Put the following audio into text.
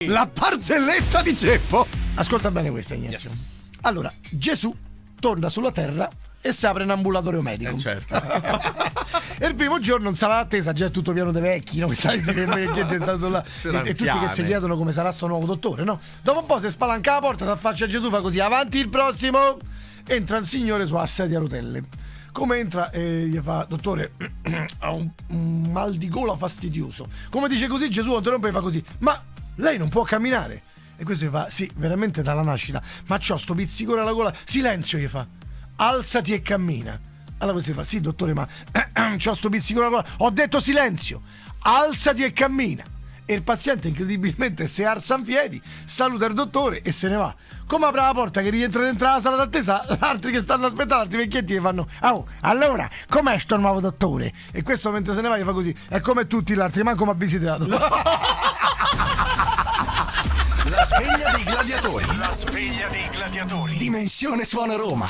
La barzelletta di Geppo. Ascolta bene questa, Ignazio. Allora, Gesù torna sulla terra e si apre un ambulatorio medico. Certo. E il primo giorno in sala d'attesa già è tutto pieno di vecchi, no? Che è stato là, e tutti che si chiedono come sarà sto nuovo dottore, no? Dopo un po' si spalanca la porta, si affaccia a Gesù, fa così: avanti il prossimo. Entra un signore sulla sedia a rotelle. Come entra gli fa: dottore, ha un mal di gola fastidioso. Come dice così, Gesù non interrompe e fa così: ma lei non può camminare? E questo gli fa: sì, veramente dalla nascita, ma c'ho sto pizzicore alla gola. Silenzio, gli fa: alzati e cammina. Allora questo gli fa: sì dottore, ma c'ho sto pizzicore alla gola. Ho detto silenzio, alzati e cammina. E il paziente incredibilmente si alza in piedi, saluta il dottore e se ne va. Come apre la porta che rientra dentro la sala d'attesa, altri che stanno aspettando, altri vecchietti gli fanno: oh, allora, com'è sto nuovo dottore? E questo mentre se ne va gli fa così: è come tutti gli altri, manco mi ha visitato. La sveglia dei gladiatori. La sveglia dei gladiatori. Dimensione Suona Roma.